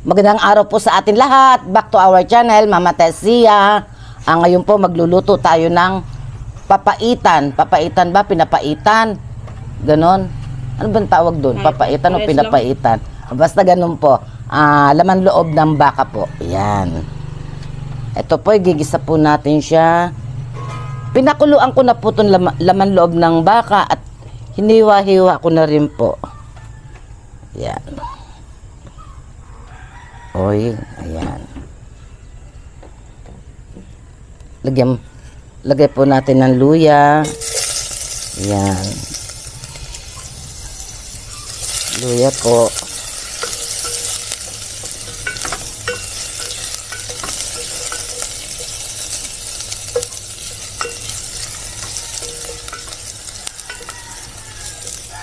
Magandang araw po sa atin lahat. Back to our channel, Mama Tessia. Ngayon po magluluto tayo ng papaitan. Papaitan ba? Pinapaitan? Ganon. Ano bang tawag doon? Papaitan o pinapaitan? Basta ganon po. Laman loob ng baka po. Ayan. Ito po, gigisa po natin siya. Pinakuluan ko na po itong laman loob ng baka at hiniwa-hiwa ko na rin po. Ayan. Oy, ayan. Lagay po natin ng luya. Ayan. Luya po.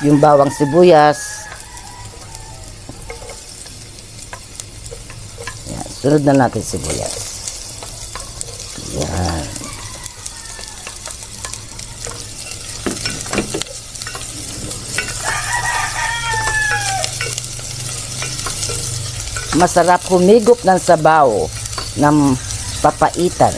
Yung bawang sibuyas. Yan, sunod na natin sibuyas. Yan. Masarap humigop ng sabaw ng papaitan.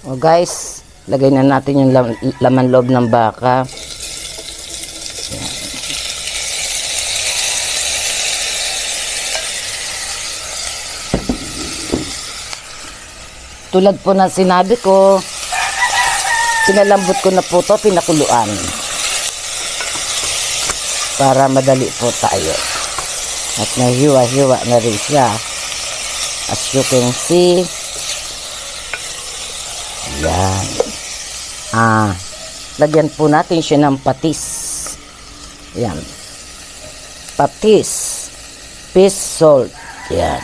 O guys, lagay na natin yung laman loob ng baka. Ayan. Tulad po ng sinabi ko, pinalambot ko na po ito, pinakuluan. Para madali po tayo. At nahiwa-hiwa na rin siya. As you can see, yan. Lagyan po natin siya ng patis. Yan. Patis. Fish salt. Yan.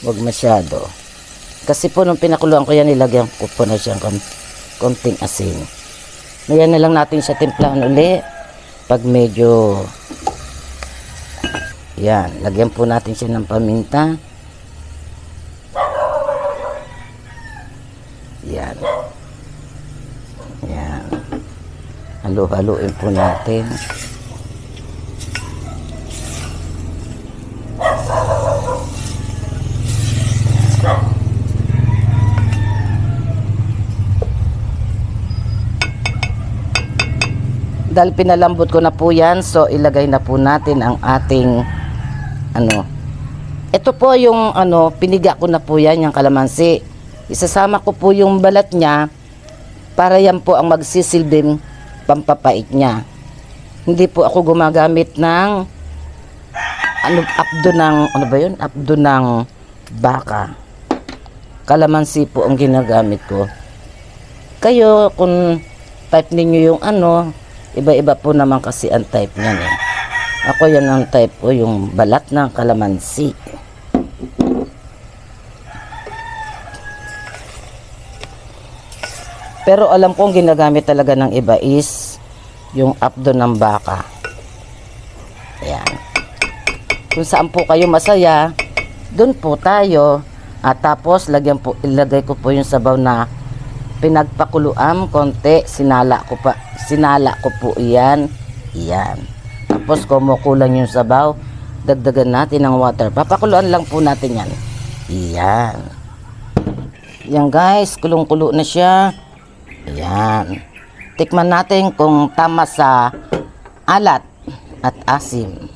Huwag masyado. Kasi po nung pinakuluan ko yan, nilagyan ko po na siyang konting asin. Ngayon na lang natin siya timplahan uli. Pag medyo yan. Lagyan po natin siya ng paminta. Yan. Yan. Halo-haloin po natin. Dahil pinalambot ko na po yan, so ilagay na po natin ang ating ito po yung piniga ko na po yan, yung kalamansi. Isasama ko po yung balat niya para yan po ang magsisilbing pampapait niya. Hindi po ako gumagamit ng apdo ng apdo ng baka. Kalamansi po ang ginagamit ko. Kayo kung type ninyo yung iba-iba po naman kasi ang type niyan eh. Ako yan ang type ko, yung balat ng kalamansi. Pero alam kong ginagamit talaga ng iba is yung apdo ng baka. Ayan. Kung saan po kayo masaya, dun po tayo. At tapos ilagay ko po yung sabaw na pinagpakuluan konti. Sinala ko po iyan. Iyan. Tapos kumukulang yung sabaw, dagdagan natin ng water. Papakuluan lang po natin yan. Iyan. Yan guys, kulong-kulo na siya. Ayan. Tikman natin kung tama sa alat at asim.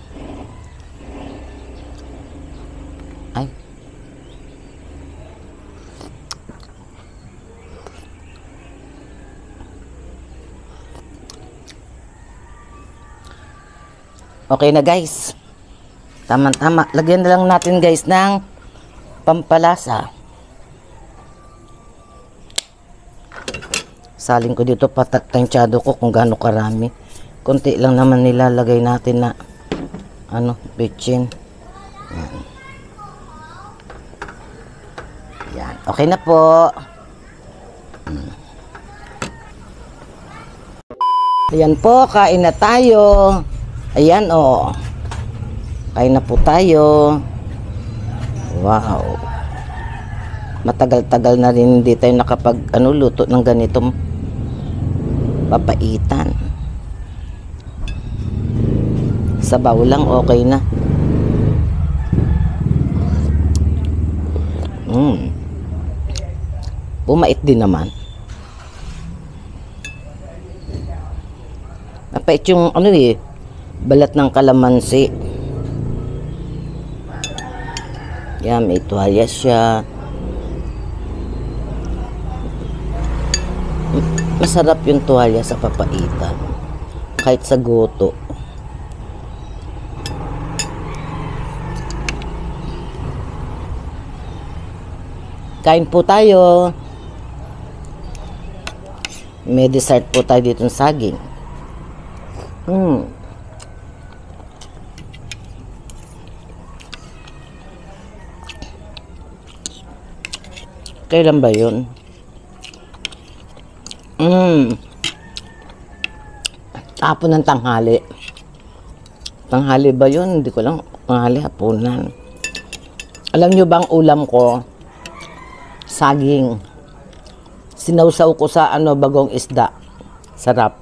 Ay. Okay na guys. Tama-tama. Lagyan na lang natin guys ng pampalasa. Saling ko dito, patansyado ko kung gaano karami. Konti lang naman nilalagay natin na bitchin. Yan. Yan. Okay na po. Ayan po, kain na tayo. Ayan o. Kain na po tayo. Wow. Matagal-tagal na rin hindi tayo nakapag luto ng ganitong papaitan. Sabaw lang okay na. Pumait din naman. Napait yung balat ng kalamansi. Yan, may tuwalya siya. Masarap yung tuwalya sa papaitan. Kahit sa goto. Kain po tayo. May dessert po tayo dito ng saging. Kailan ba yun? Hapon ng tanghali. Tanghali ba yun? Hindi ko lang. Tanghali, hapunan. Alam nyo bang ulam ko? Saging. Sinawsaw ko sa bagong isda. Sarap.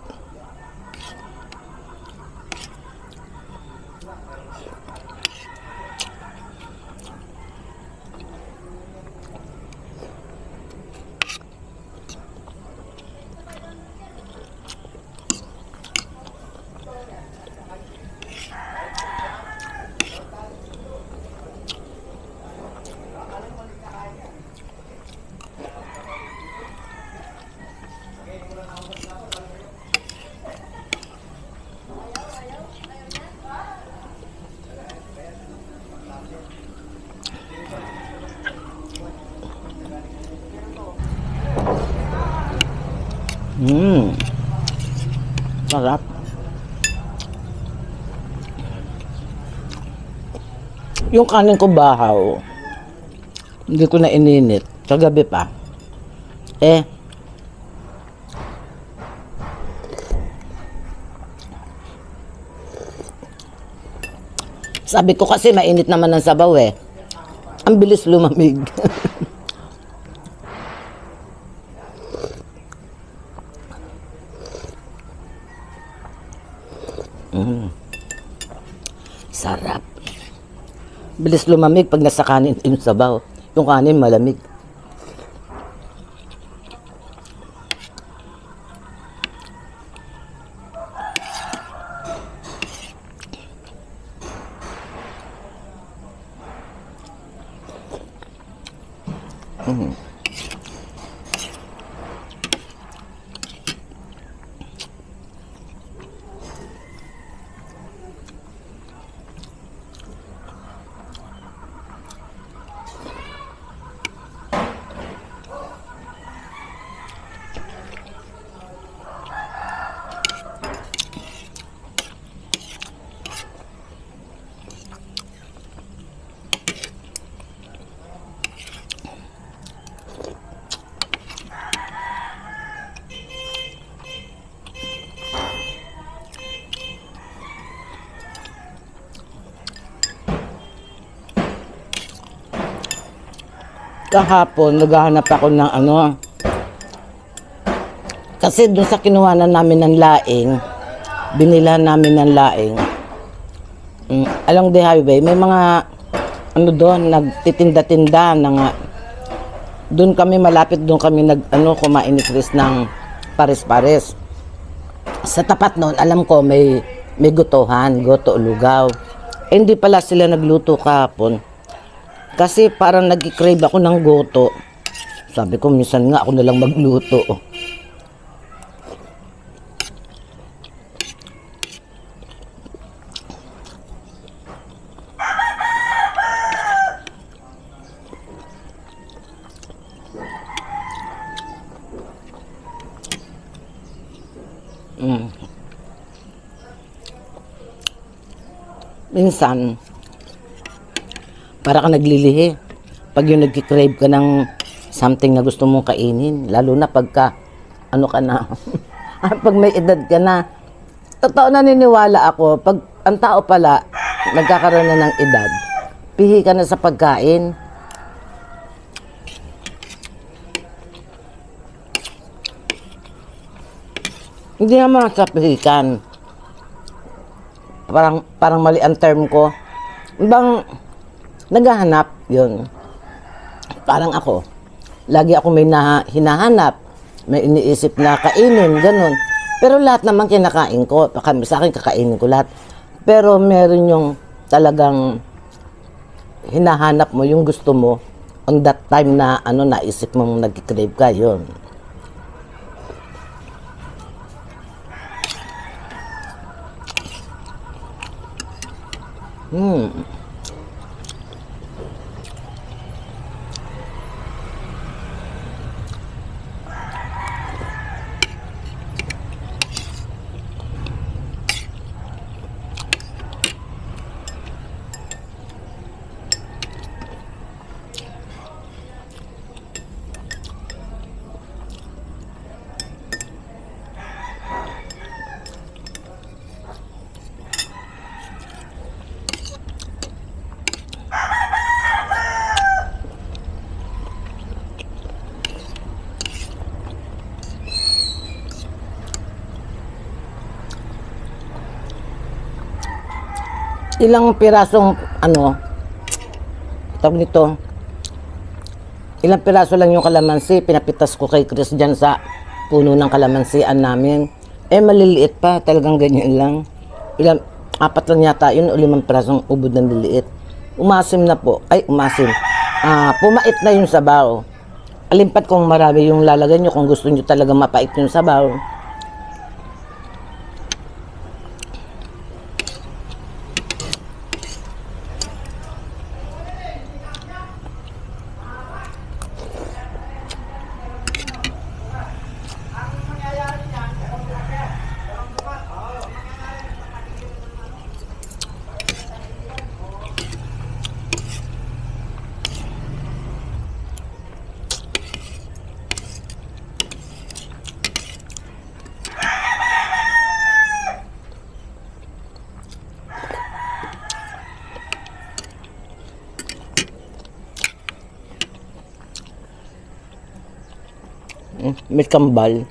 Sarap. Yung kanin ko bahaw, hindi ko na ininit. Kagabi pa. Sabi ko kasi mainit naman ang sabaw Ang bilis lumamig. Sarap. Bilis lumamig pag nasa kanin yung sabaw. Yung kanin malamig. Kahapon, naghahanap ako ng kasi doon sa kinuhanan namin ng laing, binilhan namin ng laing. Along the highway, may mga doon, nagtitinda-tinda na nga. Doon kami malapit, doon kami kumain ni Chris ng pares-pares. Sa tapat noon, alam ko may gotohan, goto lugaw. Hindi pala sila nagluto kahapon. Kasi parang nag-crave ako ng goto. Sabi ko, minsan nga ako nalang magluto. Minsan, para ka naglilihi. Pag yung nag-crave ka ng something na gusto mong kainin, lalo na pagka, ka na, pag may edad ka na. Totoo naniniwala ako, pag ang tao pala, nagkakaroon na ng edad, pihi ka na sa pagkain. Hindi naman sa pihikan. Parang mali ang term ko. Ibang naghahanap yun. Parang ako. Lagi ako may hinahanap. May iniisip na kainin, ganun. Pero lahat naman kinakain ko. Sa akin kakainin ko lahat. Pero meron yung talagang hinahanap mo, yung gusto mo on that time na naisip mong nag-crave ka, yun. Ilang pirasong tawag nito, ilang piraso lang yung kalamansi, pinapitas ko kay Chris dyan sa puno ng kalamansian namin. Maliliit pa, talagang ganyan lang. Apat lang yata yun o 5 pirasong ubod ng liliit. Umasim na po, pumait na yung sabaw. Alimpat kung marami yung lalagay nyo, kung gusto nyo talaga mapait yung sabaw. May kambal.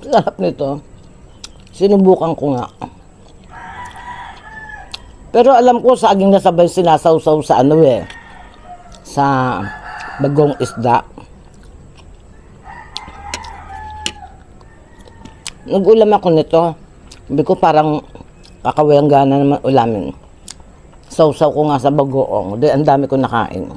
Sarap nito. Sinubukan ko nga. Pero alam ko saging na sabay sinasawsaw sa sa bagong isda. Nag-ulam ako nito. Sabi ko parang kakawayang gana naman ulamin. Sausaw ko nga sa bagoong. Ang dami ko nakain.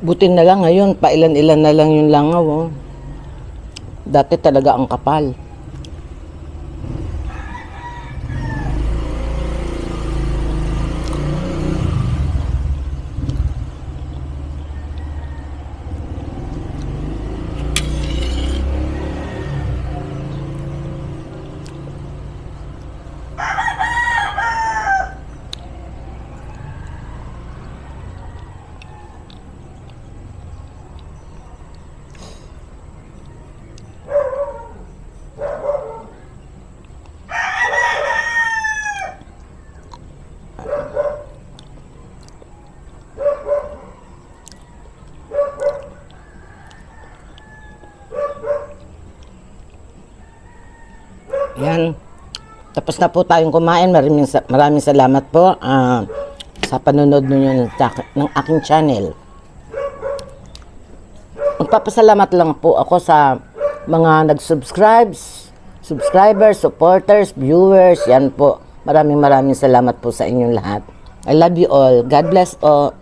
Buti na lang ngayon, pailan-ilan na lang yung langaw. Oh. Dati talaga ang kapal. Yan. Tapos na po tayong kumain. Maraming salamat po sa panonood ninyo ng aking channel. Magpapasalamat lang po ako sa mga subscribers, supporters, viewers. Yan po. Maraming salamat po sa inyong lahat. I love you all. God bless all.